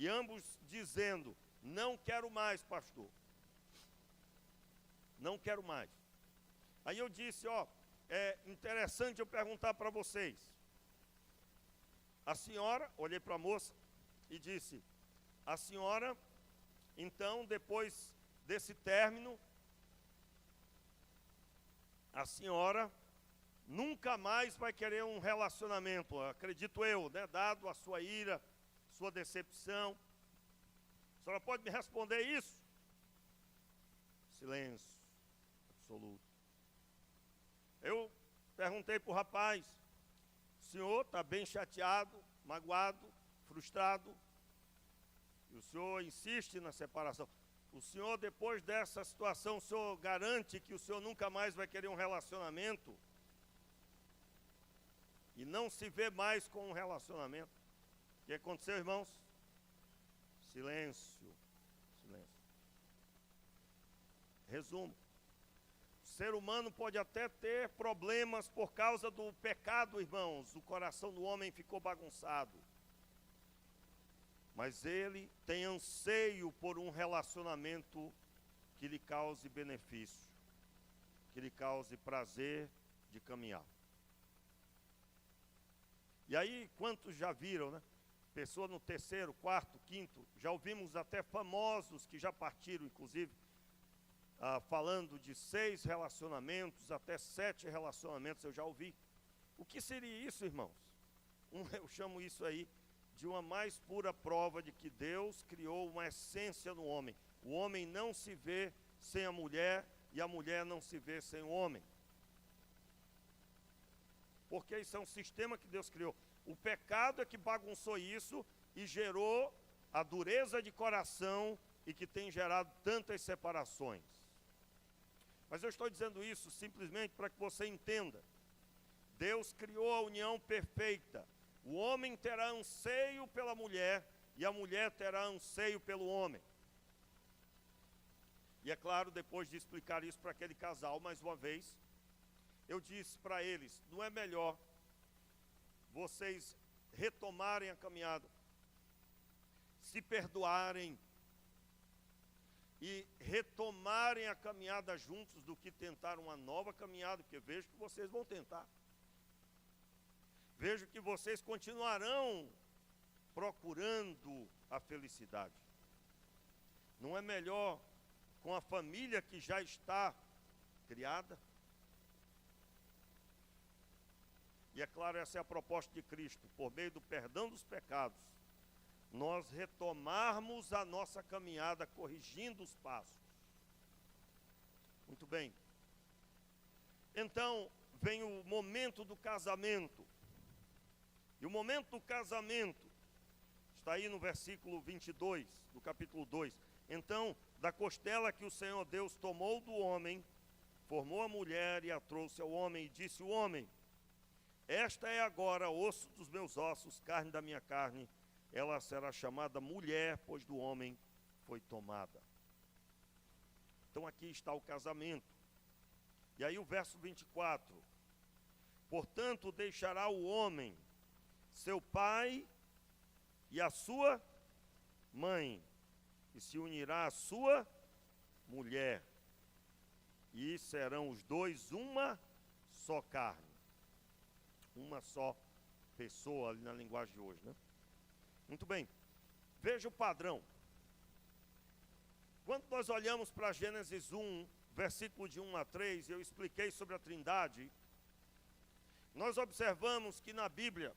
E ambos dizendo: não quero mais, pastor. Não quero mais. Aí eu disse: ó, é interessante eu perguntar para vocês. A senhora, olhei para a moça e disse: a senhora, então, depois desse término, a senhora nunca mais vai querer um relacionamento, acredito eu, né? Dado a sua ira, sua decepção. A senhora pode me responder isso? Silêncio absoluto. Eu perguntei para o rapaz: o senhor está bem chateado, magoado, frustrado, e o senhor insiste na separação. O senhor, depois dessa situação, o senhor garante que o senhor nunca mais vai querer um relacionamento? E não se vê mais com um relacionamento. O que aconteceu, irmãos? Silêncio. Silêncio. Resumo. O ser humano pode até ter problemas por causa do pecado, irmãos. O coração do homem ficou bagunçado. Mas ele tem anseio por um relacionamento que lhe cause benefício, que lhe cause prazer de caminhar. E aí, quantos já viram, né? Pessoa no terceiro, quarto, quinto, já ouvimos até famosos que já partiram, inclusive, falando de 6 relacionamentos, até 7 relacionamentos, eu já ouvi. O que seria isso, irmãos? Eu chamo isso aí de uma mais pura prova de que Deus criou uma essência no homem. O homem não se vê sem a mulher e a mulher não se vê sem o homem. Porque isso é um sistema que Deus criou. O pecado é que bagunçou isso e gerou a dureza de coração e que tem gerado tantas separações. Mas eu estou dizendo isso simplesmente para que você entenda. Deus criou a união perfeita. O homem terá anseio pela mulher e a mulher terá anseio pelo homem. E é claro, depois de explicar isso para aquele casal, mais uma vez, eu disse para eles: não é melhor vocês retomarem a caminhada, se perdoarem e retomarem a caminhada juntos do que tentar uma nova caminhada, porque vejo que vocês vão tentar. Vejo que vocês continuarão procurando a felicidade. Não é melhor com a família que já está criada? E é claro, essa é a proposta de Cristo, por meio do perdão dos pecados, nós retomarmos a nossa caminhada, corrigindo os passos. Muito bem. Então, vem o momento do casamento. E o momento do casamento está aí no versículo 22 do capítulo 2. Então, da costela que o Senhor Deus tomou do homem, formou a mulher e a trouxe ao homem, e disse o homem: esta é agora osso dos meus ossos, carne da minha carne, ela será chamada mulher, pois do homem foi tomada. Então aqui está o casamento. E aí o verso 24: portanto deixará o homem seu pai e a sua mãe, e se unirá à sua mulher, e serão os dois uma só carne. Uma só pessoa, ali na linguagem de hoje, né? Muito bem. Veja o padrão. Quando nós olhamos para Gênesis 1, versículo de 1 a 3, eu expliquei sobre a Trindade. Nós observamos que na Bíblia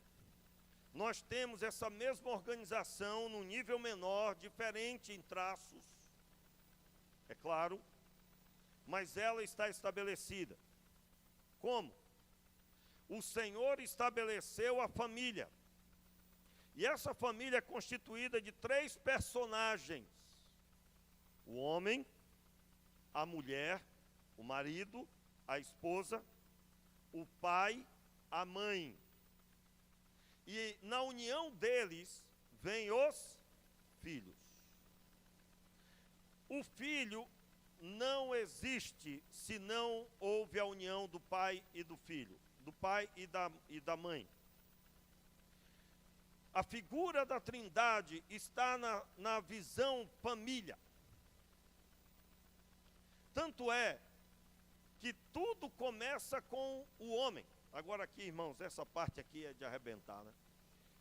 nós temos essa mesma organização num nível menor, diferente em traços, é claro, mas ela está estabelecida. Como? O Senhor estabeleceu a família. E essa família é constituída de 3 personagens: o homem, a mulher, o marido, a esposa, o pai, a mãe. E na união deles vêm os filhos. O filho não existe se não houve a união do pai e do filho, do pai e da mãe. A figura da Trindade está na visão família. Tanto é que tudo começa com o homem. Agora aqui, irmãos, essa parte aqui é de arrebentar, né?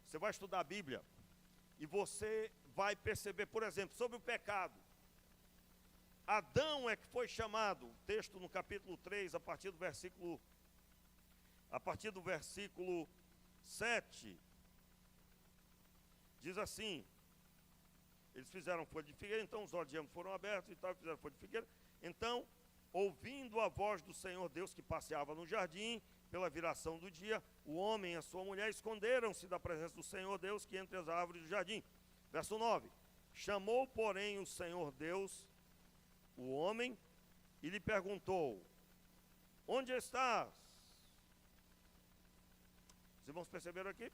Você vai estudar a Bíblia e você vai perceber, por exemplo, sobre o pecado. Adão é que foi chamado, texto no capítulo 3, a partir do versículo 7, diz assim: eles fizeram folha de figueira, então os olhos de ambos foram abertos e tal, fizeram folha de figueira. Então, ouvindo a voz do Senhor Deus que passeava no jardim, pela viração do dia, o homem e a sua mulher esconderam-se da presença do Senhor Deus que entre as árvores do jardim. Verso 9: chamou, porém, o Senhor Deus o homem e lhe perguntou: onde estás? Os irmãos perceberam aqui?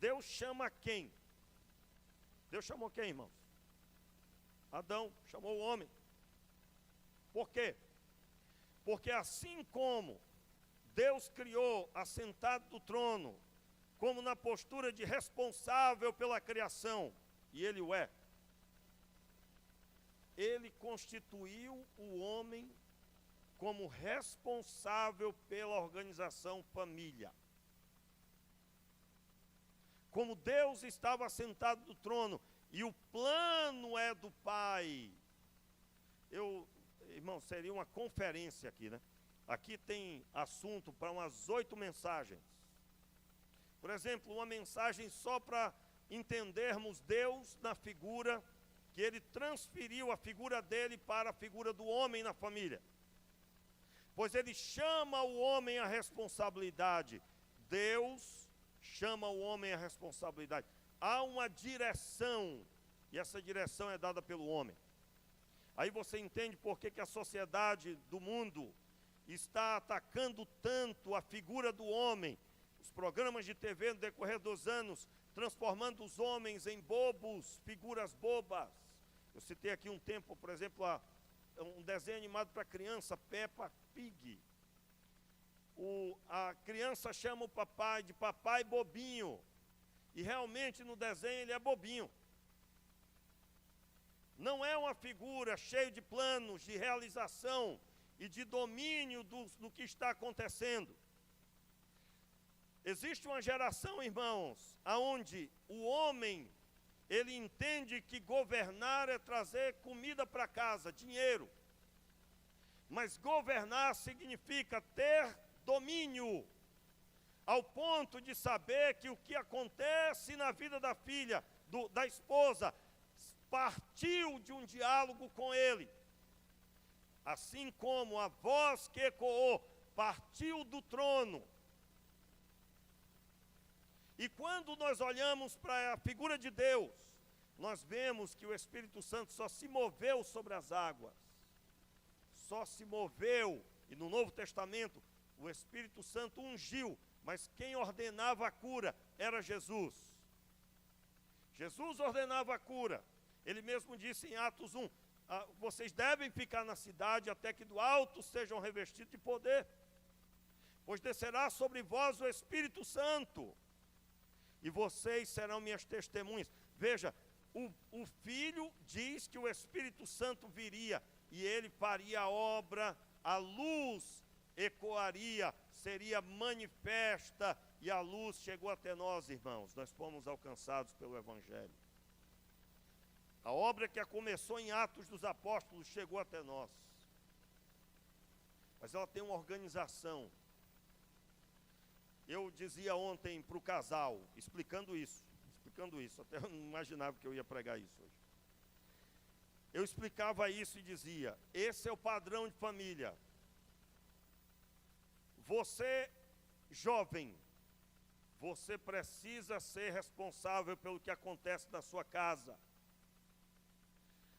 Deus chama quem? Deus chamou quem, irmãos? Adão, chamou o homem. Por quê? Porque assim como Deus criou assentado do trono, como na postura de responsável pela criação, e Ele o é, Ele constituiu o homem como responsável pela organização família. Como Deus estava assentado no trono, e o plano é do Pai. Irmão, seria uma conferência aqui, né? Aqui tem assunto para umas 8 mensagens. Por exemplo, uma mensagem só para entendermos Deus na figura, que Ele transferiu a figura dele para a figura do homem na família. Pois Ele chama o homem à responsabilidade. Deus chama o homem à responsabilidade. Há uma direção, e essa direção é dada pelo homem. Aí você entende por que a sociedade do mundo está atacando tanto a figura do homem. Os programas de TV no decorrer dos anos, transformando os homens em bobos, figuras bobas. Eu citei aqui um tempo, por exemplo, um desenho animado para criança, Peppa Pig. A criança chama o papai de papai bobinho. E realmente no desenho ele é bobinho. Não é uma figura cheia de planos, de realização e de domínio do que está acontecendo. Existe uma geração, irmãos, aonde o homem, ele entende que governar é trazer comida para casa, dinheiro. Mas governar significa ter domínio, ao ponto de saber que o que acontece na vida da filha, da esposa, partiu de um diálogo com ele. Assim como a voz que ecoou partiu do trono. E quando nós olhamos para a figura de Deus, nós vemos que o Espírito Santo só se moveu sobre as águas. Só se moveu. E no Novo Testamento, o Espírito Santo ungiu, mas quem ordenava a cura era Jesus. Jesus ordenava a cura. Ele mesmo disse em Atos 1, vocês devem ficar na cidade até que do alto sejam revestidos de poder, pois descerá sobre vós o Espírito Santo, e vocês serão minhas testemunhas. Veja, o Filho diz que o Espírito Santo viria, e ele faria a obra, a luz ecoaria, seria manifesta, e a luz chegou até nós, irmãos. Nós fomos alcançados pelo Evangelho. A obra que começou em Atos dos Apóstolos chegou até nós. Mas ela tem uma organização. Eu dizia ontem para o casal, explicando isso, até eu não imaginava que eu ia pregar isso hoje. Eu explicava isso e dizia: esse é o padrão de família. Você, jovem, você precisa ser responsável pelo que acontece na sua casa.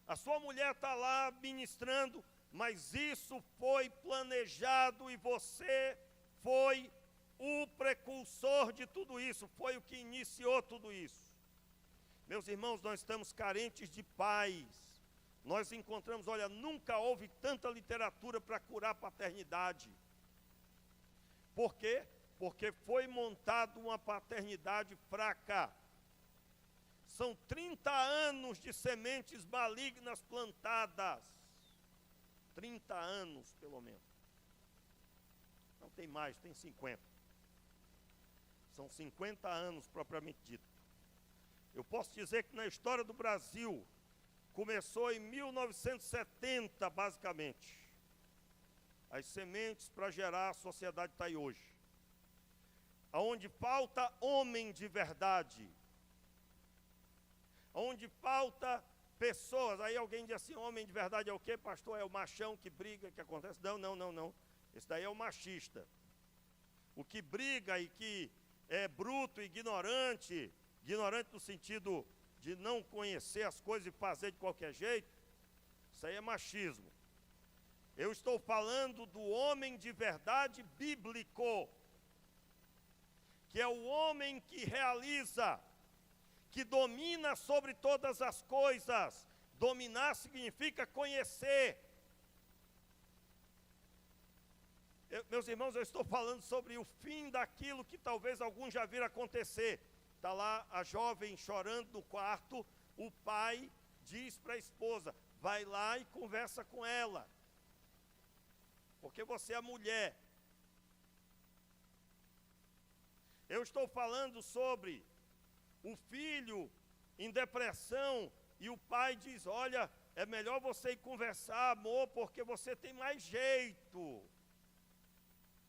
A sua mulher está lá ministrando, mas isso foi planejado e você foi o precursor de tudo isso, foi o que iniciou tudo isso. Meus irmãos, nós estamos carentes de paz. Nós encontramos, olha, nunca houve tanta literatura para curar a paternidade. Por quê? porque foi montada uma paternidade fraca. São 30 anos de sementes malignas plantadas. 30 anos, pelo menos. Não tem mais, tem 50. São 50 anos, propriamente dito. Eu posso dizer que na história do Brasil, começou em 1970, basicamente. As sementes para gerar a sociedade está aí hoje. Onde falta homem de verdade. Onde falta pessoas. Aí alguém diz assim, homem de verdade é o quê, pastor? É o machão que briga, que acontece? Não. Esse daí é o machista. O que briga e que é bruto, ignorante no sentido de não conhecer as coisas e fazer de qualquer jeito, isso aí é machismo. Eu estou falando do homem de verdade bíblico, que é o homem que realiza, que domina sobre todas as coisas. Dominar significa conhecer. Meus irmãos, eu estou falando sobre o fim daquilo que talvez alguns já viram acontecer. Está lá a jovem chorando no quarto, o pai diz para a esposa, vai lá e conversa com ela, porque você é mulher. Eu estou falando sobre o filho em depressão e o pai diz, olha, é melhor você ir conversar, amor, porque você tem mais jeito.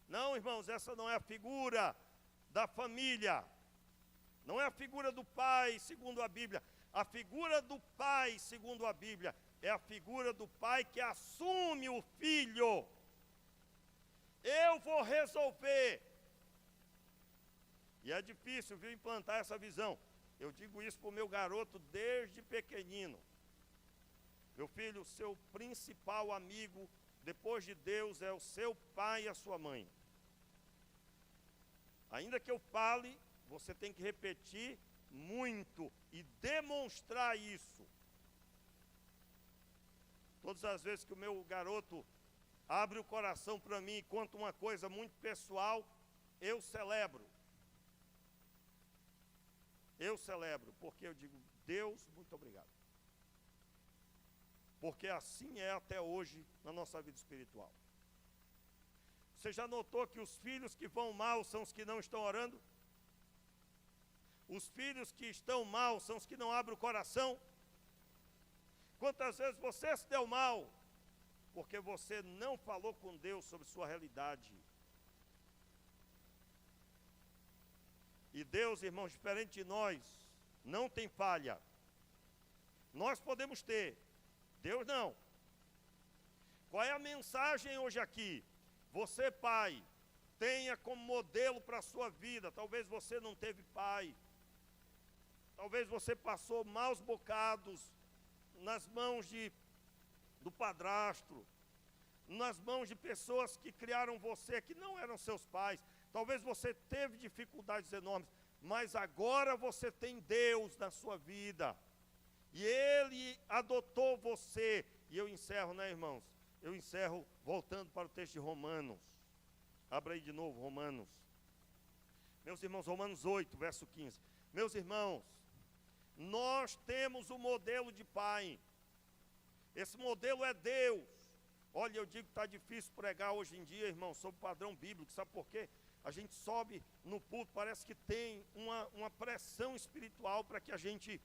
Não, irmãos, essa não é a figura da família. Não é a figura do pai, segundo a Bíblia. A figura do pai, segundo a Bíblia, é a figura do pai que assume o filho. Eu vou resolver. E é difícil, viu, implantar essa visão. Eu digo isso para o meu garoto desde pequenino. Meu filho, o seu principal amigo, depois de Deus, é o seu pai e a sua mãe. Ainda que eu fale, você tem que repetir muito e demonstrar isso. Todas as vezes que o meu garoto abre o coração para mim e conta uma coisa muito pessoal, eu celebro. Eu celebro, porque eu digo, Deus, muito obrigado. Porque assim é até hoje na nossa vida espiritual. Você já notou que os filhos que vão mal são os que não estão orando? Os filhos que estão mal são os que não abrem o coração? Quantas vezes você se deu mal? Porque você não falou com Deus sobre sua realidade. E Deus, irmãos, diferente de nós, não tem falha. Nós podemos ter, Deus não. Qual é a mensagem hoje aqui? Você, pai, tenha como modelo para a sua vida. Talvez você não teve pai. Talvez você passou maus bocados nas mãos do padrasto, nas mãos de pessoas que criaram você, que não eram seus pais. Talvez você teve dificuldades enormes, mas agora você tem Deus na sua vida. E Ele adotou você. E eu encerro, né, irmãos? Eu encerro voltando para o texto de Romanos. Abra aí de novo, Romanos. Meus irmãos, Romanos 8, verso 15. Meus irmãos, nós temos o modelo de pai. Esse modelo é Deus. Olha, eu digo que está difícil pregar hoje em dia, irmão, sobre o padrão bíblico. Sabe por quê? A gente sobe no púlpito, parece que tem uma pressão espiritual para que a gente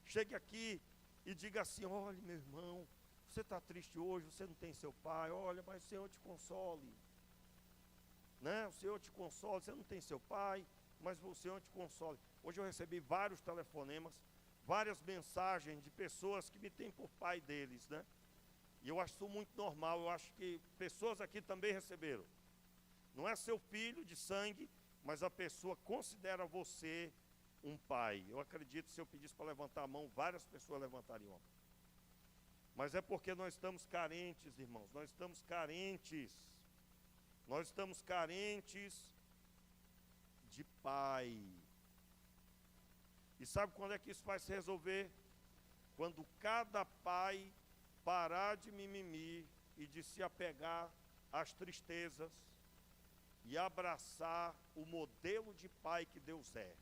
chegue aqui e diga assim, olha, meu irmão, você está triste hoje, você não tem seu pai, olha, mas o Senhor te console. Né? O Senhor te console, você não tem seu pai, mas o Senhor te console. Hoje eu recebi vários telefonemas, várias mensagens de pessoas que me têm por pai deles, né? E eu acho isso muito normal, eu acho que pessoas aqui também receberam. Não é seu filho de sangue, mas a pessoa considera você um pai. Eu acredito que se eu pedisse para levantar a mão, várias pessoas levantariam a mão. Mas é porque nós estamos carentes, irmãos, nós estamos carentes. Nós estamos carentes de pai. E sabe quando é que isso vai se resolver? Quando cada pai parar de mimimi e de se apegar às tristezas, e abraçar o modelo de pai que Deus é.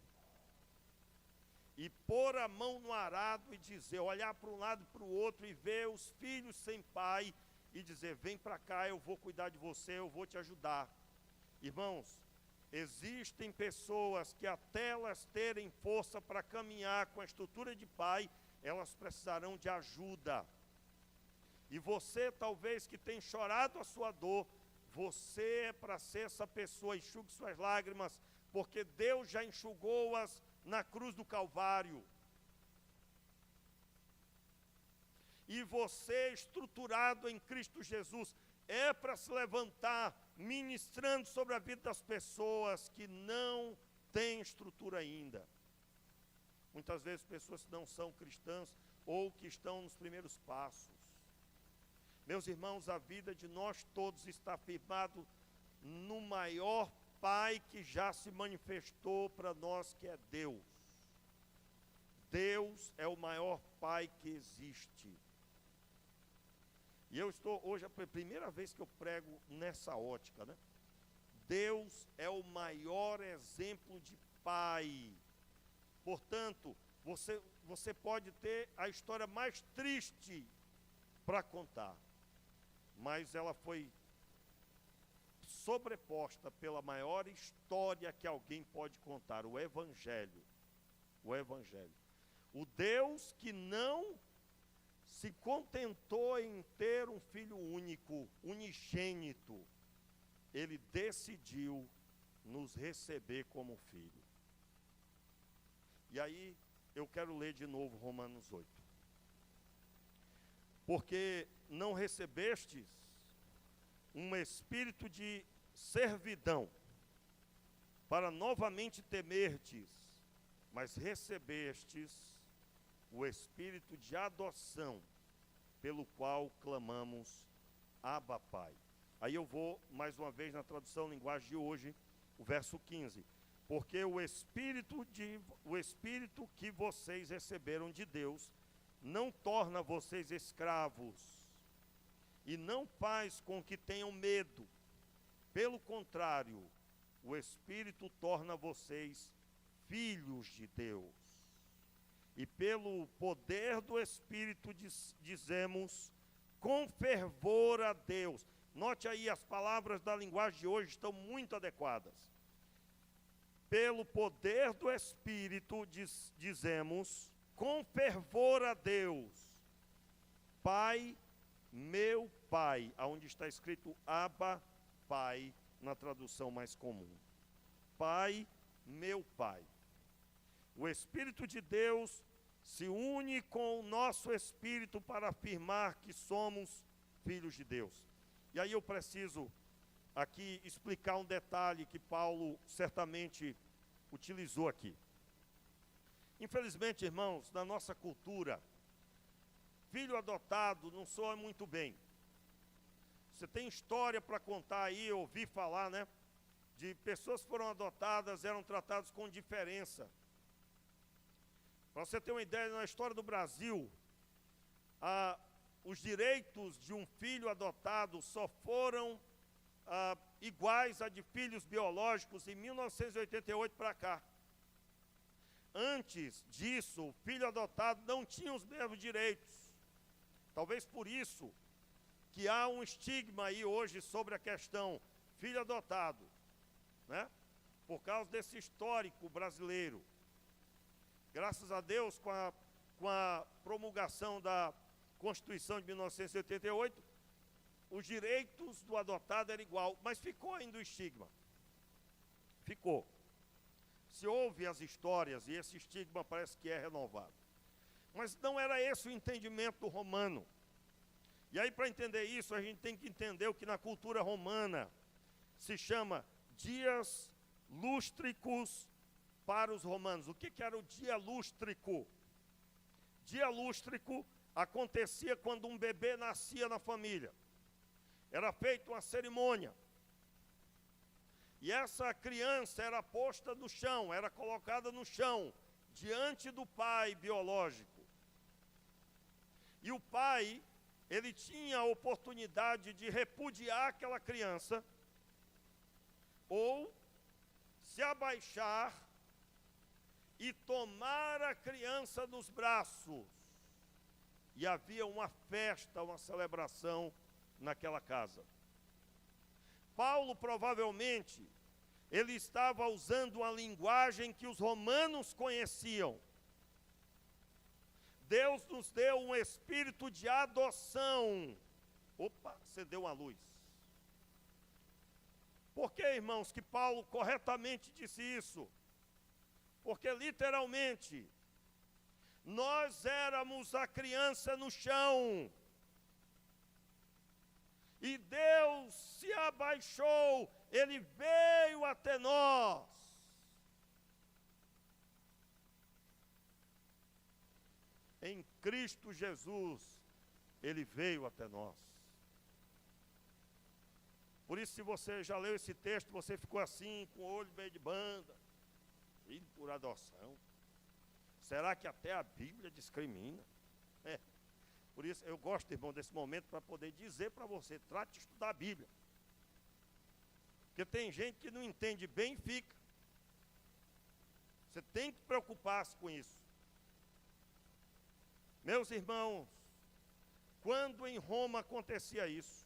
E pôr a mão no arado e dizer, olhar para um lado e para o outro e ver os filhos sem pai e dizer, vem para cá, eu vou cuidar de você, eu vou te ajudar. Irmãos, existem pessoas que até elas terem força para caminhar com a estrutura de pai, elas precisarão de ajuda. E você talvez que tem chorado a sua dor, você é para ser essa pessoa, enxugue suas lágrimas, porque Deus já enxugou-as na cruz do Calvário. E você, estruturado em Cristo Jesus, é para se levantar, ministrando sobre a vida das pessoas que não têm estrutura ainda. Muitas vezes pessoas que não são cristãs ou que estão nos primeiros passos. Meus irmãos, a vida de nós todos está firmado no maior Pai que já se manifestou para nós, que é Deus. Deus é o maior Pai que existe. E eu estou, hoje, é a primeira vez que eu prego nessa ótica, né? Deus é o maior exemplo de Pai. Portanto, você pode ter a história mais triste para contar, mas ela foi sobreposta pela maior história que alguém pode contar, o Evangelho. O Evangelho. O Deus que não se contentou em ter um filho único, unigênito, ele decidiu nos receber como filho. E aí, eu quero ler de novo Romanos 8. Porque não recebestes um espírito de servidão, para novamente temerdes, mas recebestes o espírito de adoção, pelo qual clamamos, Abba, Pai. Aí eu vou, mais uma vez, na tradução linguagem de hoje, o verso 15. Porque o espírito que vocês receberam de Deus, não torna vocês escravos, e não faz com que tenham medo. Pelo contrário, o Espírito torna vocês filhos de Deus. E pelo poder do Espírito dizemos, com fervor a Deus. Note aí, as palavras da linguagem de hoje estão muito adequadas. Pelo poder do Espírito dizemos, com fervor a Deus, Pai, meu Pai, aonde está escrito Abba, Pai, na tradução mais comum. Pai, meu Pai. O Espírito de Deus se une com o nosso Espírito para afirmar que somos filhos de Deus. E aí eu preciso aqui explicar um detalhe que Paulo certamente utilizou aqui. Infelizmente, irmãos, na nossa cultura, filho adotado não soa muito bem. Você tem história para contar aí, eu ouvi falar, né? De pessoas que foram adotadas, eram tratadas com diferença. Para você ter uma ideia, na história do Brasil, os direitos de um filho adotado só foram iguais a de filhos biológicos em 1988 para cá. Antes disso, o filho adotado não tinha os mesmos direitos. Talvez por isso que há um estigma aí hoje sobre a questão filho adotado, né? Por causa desse histórico brasileiro. Graças a Deus, com a promulgação da Constituição de 1988, os direitos do adotado eram igual, mas ficou ainda o estigma. Ficou. Se ouve as histórias e esse estigma parece que é renovado. Mas não era esse o entendimento romano. E aí, para entender isso, a gente tem que entender o que na cultura romana se chama dias lústricos para os romanos. O que era o dia lústrico? Dia lústrico acontecia quando um bebê nascia na família. Era feita uma cerimônia. E essa criança era posta no chão, era colocada no chão, diante do pai biológico. E o pai, ele tinha a oportunidade de repudiar aquela criança, ou se abaixar e tomar a criança nos braços. E havia uma festa, uma celebração naquela casa. Paulo provavelmente, ele estava usando uma linguagem que os romanos conheciam. Deus nos deu um espírito de adoção. Opa, acendeu uma luz. Por que, irmãos, que Paulo corretamente disse isso? Porque literalmente, nós éramos a criança no chão. E Deus se abaixou, Ele veio até nós. Em Cristo Jesus, Ele veio até nós. Por isso, se você já leu esse texto, você ficou assim, com o olho meio de banda, filho por adoção. Será que até a Bíblia discrimina? Por isso, eu gosto, irmão, desse momento para poder dizer para você, trate de estudar a Bíblia. Porque tem gente que não entende bem e fica. Você tem que preocupar-se com isso. Meus irmãos, quando em Roma acontecia isso,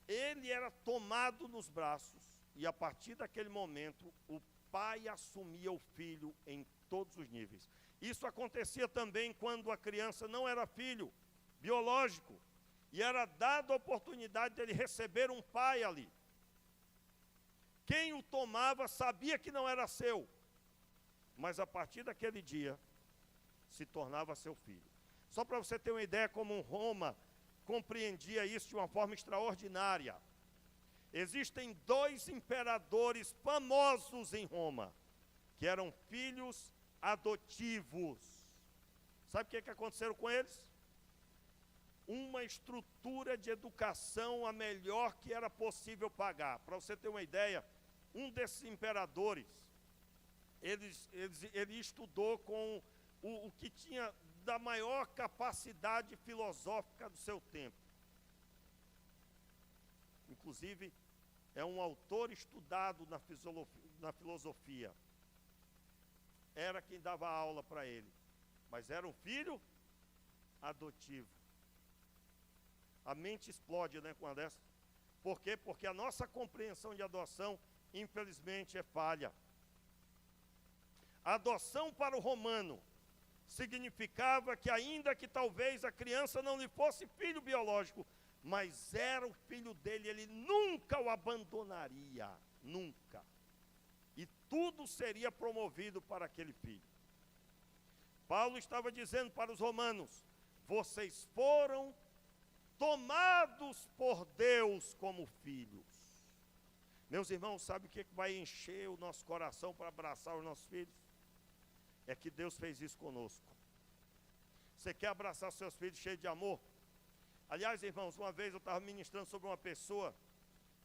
ele era tomado nos braços e a partir daquele momento o pai assumia o filho em todos os níveis. Isso acontecia também quando a criança não era filho biológico e era dada a oportunidade dele receber um pai ali. Quem o tomava sabia que não era seu, mas a partir daquele dia se tornava seu filho. Só para você ter uma ideia como Roma compreendia isso de uma forma extraordinária. Existem 2 imperadores famosos em Roma, que eram filhos adotivos. Sabe o que aconteceu com eles? Uma estrutura de educação a melhor que era possível pagar. Para você ter uma ideia, um desses imperadores, ele estudou com o que tinha da maior capacidade filosófica do seu tempo. Inclusive, é um autor estudado na filosofia. Era quem dava aula para ele, mas era um filho adotivo. A mente explode, né, com uma dessa. Por quê? Porque a nossa compreensão de adoção, infelizmente, é falha. A adoção para o romano significava que, ainda que talvez a criança não lhe fosse filho biológico, mas era o filho dele, ele nunca o abandonaria, nunca. E tudo seria promovido para aquele filho. Paulo estava dizendo para os romanos: vocês foram tomados por Deus como filhos. Meus irmãos, sabe o que vai encher o nosso coração para abraçar os nossos filhos? É que Deus fez isso conosco. Você quer abraçar seus filhos cheios de amor? Aliás, irmãos, uma vez eu estava ministrando sobre uma pessoa,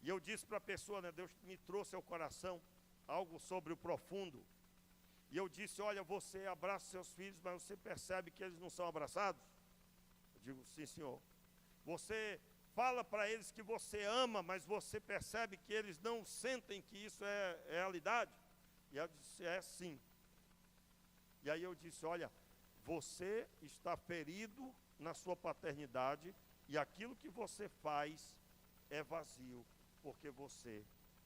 e eu disse para a pessoa, né, Deus me trouxe ao coração algo sobre o profundo. E eu disse: olha, você abraça seus filhos, mas você percebe que eles não são abraçados? Eu digo: sim, senhor. Você fala para eles que você ama, mas você percebe que eles não sentem que isso é realidade? E ela disse: é sim. E aí eu disse: olha, você está ferido na sua paternidade e aquilo que você faz é vazio, porque você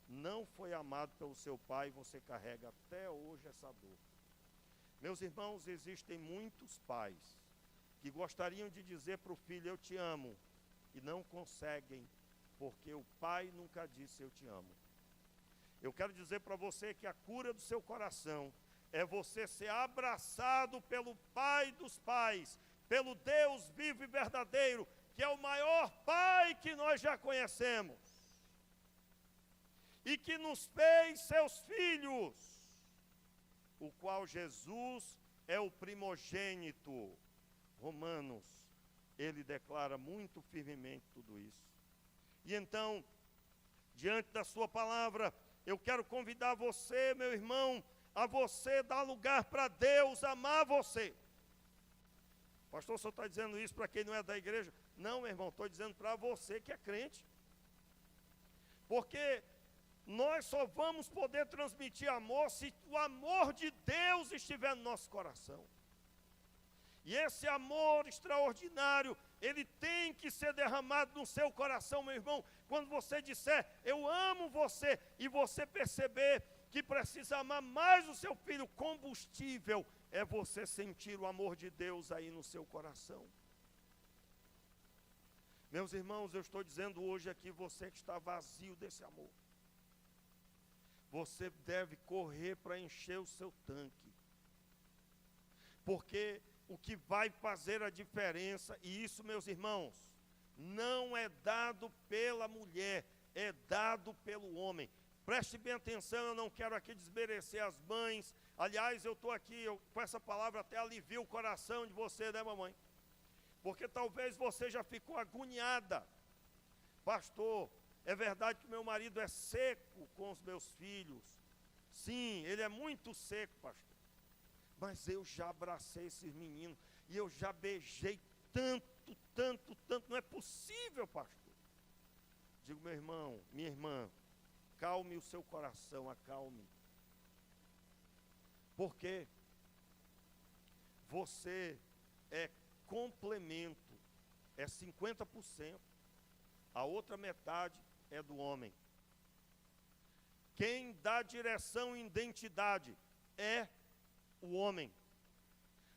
não foi amado pelo seu pai e você carrega até hoje essa dor. Meus irmãos, existem muitos pais que gostariam de dizer para o filho: eu te amo, e não conseguem, porque o pai nunca disse eu te amo. Eu quero dizer para você que a cura do seu coração é você ser abraçado pelo Pai dos pais, pelo Deus vivo e verdadeiro, que é o maior Pai que nós já conhecemos, e que nos fez seus filhos, o qual Jesus é o primogênito. Romanos, ele declara muito firmemente tudo isso. E então, diante da sua palavra, eu quero convidar você, meu irmão, a você dar lugar para Deus amar você. Pastor, o senhor está dizendo isso para quem não é da igreja? Não, meu irmão, estou dizendo para você que é crente. Porque nós só vamos poder transmitir amor se o amor de Deus estiver no nosso coração. E esse amor extraordinário, ele tem que ser derramado no seu coração, meu irmão. Quando você disser, eu amo você, e você perceber que precisa amar mais o seu filho, combustível é você sentir o amor de Deus aí no seu coração. Meus irmãos, eu estou dizendo hoje aqui, você que está vazio desse amor, você deve correr para encher o seu tanque. Porque o que vai fazer a diferença, e isso, meus irmãos, não é dado pela mulher, é dado pelo homem. Preste bem atenção, eu não quero aqui desmerecer as mães. Aliás, eu estou aqui, com essa palavra até alivio o coração de você, né, mamãe? Porque talvez você já ficou agoniada. Pastor, é verdade que meu marido é seco com os meus filhos. Sim, ele é muito seco, pastor. Mas eu já abracei esses meninos e eu já beijei tanto, tanto, tanto. Não é possível, pastor. Digo, meu irmão, minha irmã, calme o seu coração, acalme. Porque você é complemento, é 50%. A outra metade é do homem. Quem dá direção e identidade é o homem.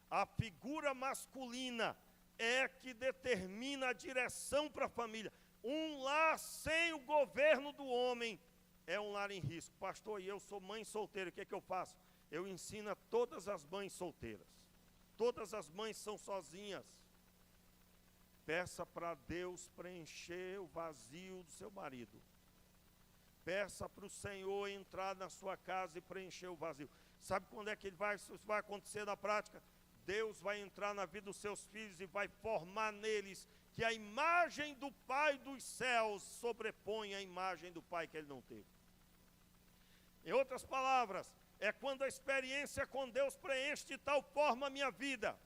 A figura masculina é que determina a direção para a família. Um lar sem o governo do homem é um lar em risco. Pastor, e eu sou mãe solteira, o que é que eu faço? Eu ensino a todas as mães solteiras. Todas as mães são sozinhas. Peça para Deus preencher o vazio do seu marido. Peça para o Senhor entrar na sua casa e preencher o vazio. Sabe quando é que isso vai acontecer na prática? Deus vai entrar na vida dos seus filhos e vai formar neles que a imagem do Pai dos céus sobrepõe a imagem do Pai que ele não teve. Em outras palavras, é quando a experiência com Deus preenche de tal forma a minha vida,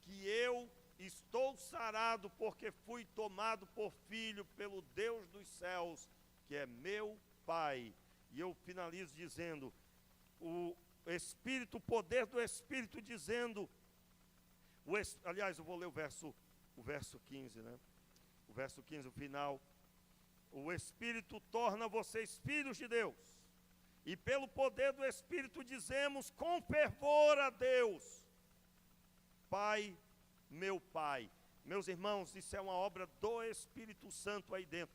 que eu estou sarado porque fui tomado por filho pelo Deus dos céus, que é meu Pai. E eu finalizo dizendo, o Espírito, o poder do Espírito dizendo, aliás, eu vou ler o verso 15, né? O verso 15, o final. O Espírito torna vocês filhos de Deus. E pelo poder do Espírito dizemos com fervor a Deus, Pai, meu Pai. Meus irmãos, isso é uma obra do Espírito Santo aí dentro.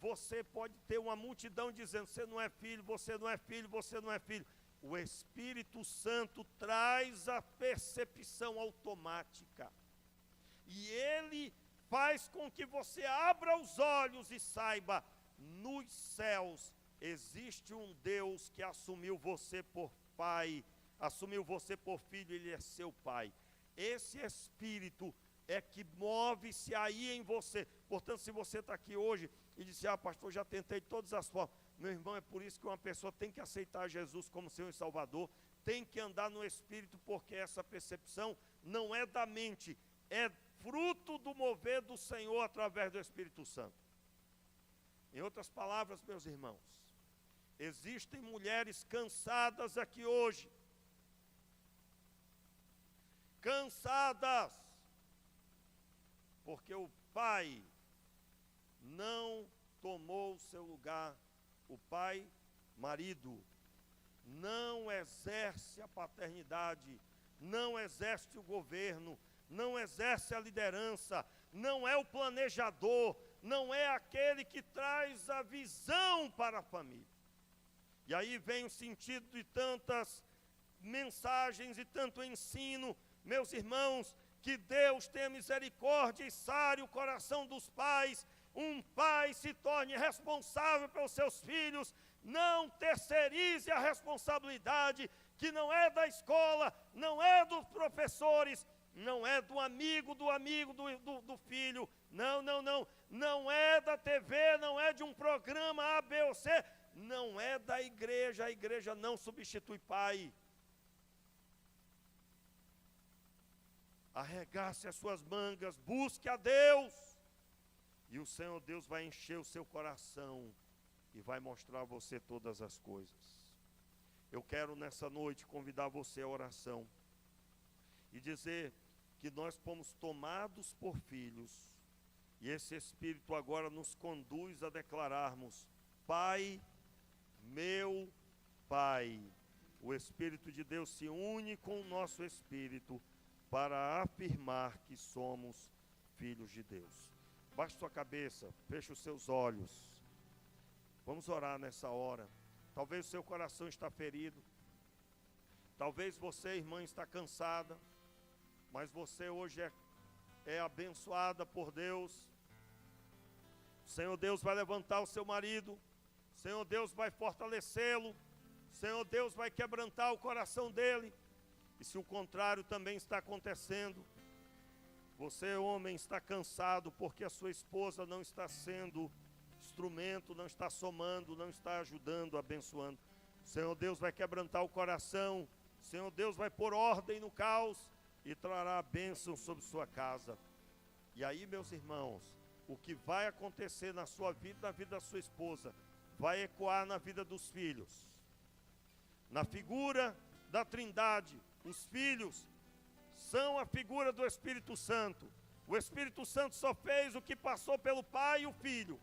Você pode ter uma multidão dizendo, você não é filho, você não é filho, você não é filho. O Espírito Santo traz a percepção automática. E ele faz com que você abra os olhos e saiba, nos céus existe um Deus que assumiu você por pai, assumiu você por filho, ele é seu pai. Esse Espírito é que move-se aí em você. Portanto, se você está aqui hoje e disse, pastor, já tentei de todas as formas. Meu irmão, é por isso que uma pessoa tem que aceitar Jesus como Senhor e Salvador, tem que andar no Espírito, porque essa percepção não é da mente, é fruto do mover do Senhor através do Espírito Santo. Em outras palavras, meus irmãos, existem mulheres cansadas aqui hoje, cansadas, porque o pai não tomou o seu lugar. O pai, marido, não exerce a paternidade, não exerce o governo, não exerce a liderança, não é o planejador, não é aquele que traz a visão para a família. E aí vem o sentido de tantas mensagens e tanto ensino, meus irmãos, que Deus tenha misericórdia e sare o coração dos pais. Um pai se torne responsável pelos seus filhos, não terceirize a responsabilidade, que não é da escola, não é dos professores, não é do amigo do filho, não é da TV, não é de um programa A, B ou C, não é da igreja, a igreja não substitui pai. Arregace as suas mangas, busque a Deus, e o Senhor Deus vai encher o seu coração e vai mostrar a você todas as coisas. Eu quero nessa noite convidar você à oração e dizer que nós fomos tomados por filhos, e esse Espírito agora nos conduz a declararmos: Pai, meu Pai. O Espírito de Deus se une com o nosso espírito para afirmar que somos filhos de Deus. Baixe sua cabeça, feche os seus olhos. Vamos orar nessa hora. Talvez o seu coração está ferido. Talvez você, irmã, está cansada. Mas você hoje é abençoada por Deus. O Senhor Deus vai levantar o seu marido. O Senhor Deus vai fortalecê-lo. O Senhor Deus vai quebrantar o coração dele. E se o contrário também está acontecendo, você, homem, está cansado porque a sua esposa não está sendo instrumento, não está somando, não está ajudando, abençoando. O Senhor Deus vai quebrantar o coração. O Senhor Deus vai pôr ordem no caos e trará a bênção sobre sua casa. E aí, meus irmãos, o que vai acontecer na sua vida, na vida da sua esposa, vai ecoar na vida dos filhos. Na figura da Trindade, os filhos são a figura do Espírito Santo. O Espírito Santo só fez o que passou pelo Pai e o Filho.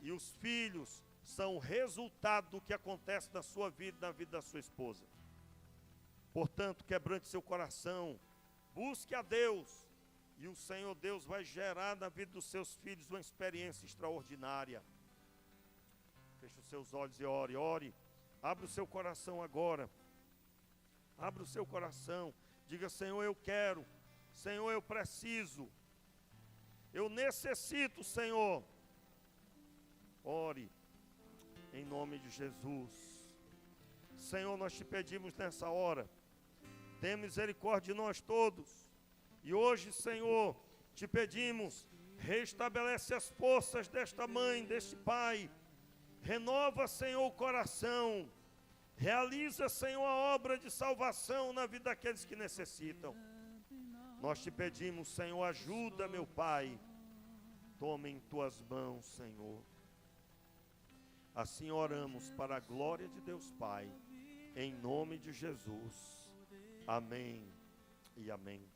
E os filhos são o resultado do que acontece na sua vida e na vida da sua esposa. Portanto, quebrante seu coração, busque a Deus, e o Senhor Deus vai gerar na vida dos seus filhos uma experiência extraordinária. Feche os seus olhos e ore, ore. Abra o seu coração agora. Abra o seu coração. Diga: Senhor, eu quero. Senhor, eu preciso. Eu necessito, Senhor. Ore em nome de Jesus. Senhor, nós te pedimos nessa hora, tenha misericórdia de nós todos. E hoje, Senhor, te pedimos, restabelece as forças desta mãe, deste pai. Renova, Senhor, o coração. Realiza, Senhor, a obra de salvação na vida daqueles que necessitam. Nós te pedimos, Senhor, ajuda, meu Pai. Toma em tuas mãos, Senhor. Assim oramos para a glória de Deus Pai, em nome de Jesus. Amém e amém.